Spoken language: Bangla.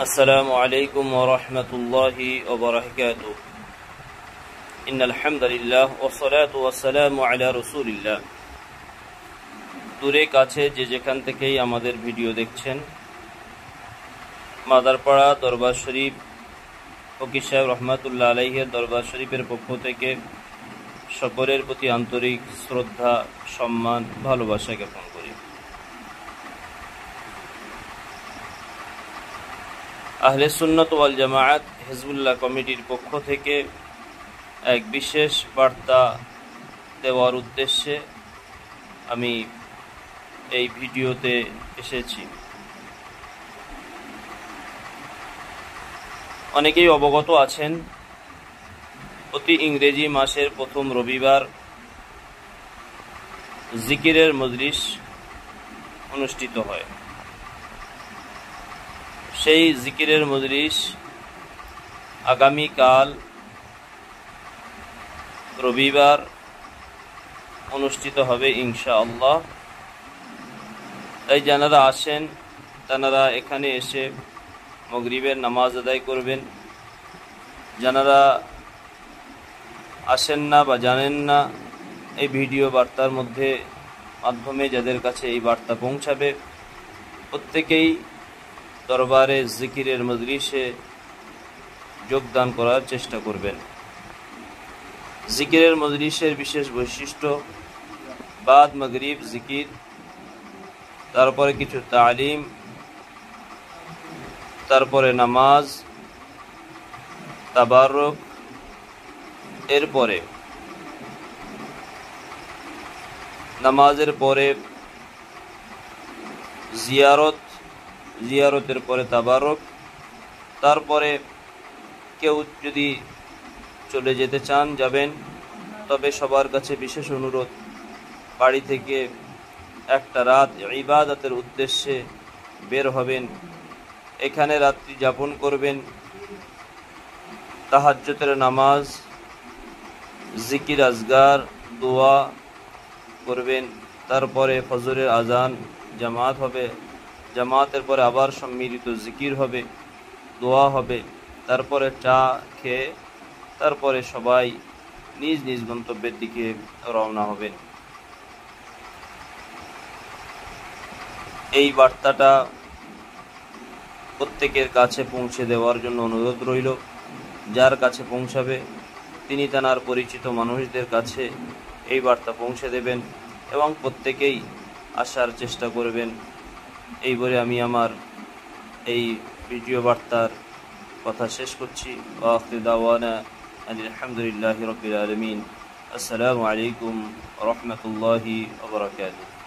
আসসালামু আলাইকুম ওয়া রাহমাতুল্লাহি ওয়া বারাকাতুহু ইন্নাল হামদুলিল্লাহ ওয়াস সালাতু ওয়াস সালামু আলা রাসূলিল্লাহ। দূরে কাছে যে যেখান থেকেই আমাদের ভিডিও দেখছেন, মাদারপাড়া দরবার শরীফ ফকির সাহেব রহমাতুল্লাহ আলাইহির দরবার শরীফের পক্ষ থেকে সকলের প্রতি আন্তরিক শ্রদ্ধা, সম্মান, ভালোবাসা জ্ঞাপন করি। আহলে সুন্নাত ওয়াল জামাআত হিজবুল্লাহ কমিটির পক্ষ থেকে এক বিশেষ বার্তা দেওয়ার উদ্দেশ্যে আমি এই ভিডিওতে এসেছি। অনেকেই অবগত আছেন, প্রতি ইংরেজি মাসের প্রথম রবিবার জিকিরের মজলিস অনুষ্ঠিত হয়। সেই জিকিরের মজলিস আগামীকাল রবিবার অনুষ্ঠিত হবে ইনশাআল্লাহ। তাই যারা আসেন তারা এখানে এসে মাগরিবের নামাজ আদায় করবেন। যারা আসেন না বা জানেন না, এই ভিডিও বার্তার মাধ্যমে যাদের কাছে এই বার্তা পৌঁছাবে, প্রত্যেকেই দরবারে জিকিরের মজলিসে যোগদান করার চেষ্টা করবেন। জিকিরের মজলিসের বিশেষ বৈশিষ্ট্য, বাদ মাগরিব জিকির, তারপরে কিছু তালিম, তারপরে নামাজ, তাবারুক, এরপরে নামাজের পরে জিয়ারতের পরে তাবারুক, তারপরে কেউ যদি চলে যেতে চান যাবেন। তবে সবার কাছে বিশেষ অনুরোধ, বাড়ি থেকে একটা রাত ইবাদতের উদ্দেশ্যে বের হবেন, এখানে রাত্রি যাপন করবেন, তাহাজ্জুদের নামাজ, জিকির আজগার, দোয়া করবেন। তারপরে ফজরের আজান জামাত হবে, জামাতের পরে আবার সম্মিলিত জিকির হবে, দোয়া হবে, তারপরে চা খেয়ে তারপরে সবাই নিজ নিজ গন্তব্যের দিকে রওনা হবেন। এই বার্তাটা প্রত্যেকের কাছে পৌঁছে দেওয়ার জন্য অনুরোধ রইল। যার কাছে পৌঁছাবে তিনি তার পরিচিত মানুষদের কাছে এই বার্তা পৌঁছে দেবেন এবং প্রত্যেকেই আসার চেষ্টা করবেন। এই বলে আমি আমার এই ভিডিও বার্তার কথা শেষ করছি। ওয়া আখিরু দাওয়ানা আলহামদুলিল্লাহি রাব্বিল আলামিন। আসসালামু আলাইকুম ওয়া রাহমাতুল্লাহি ওয়া বারাকাতুহু।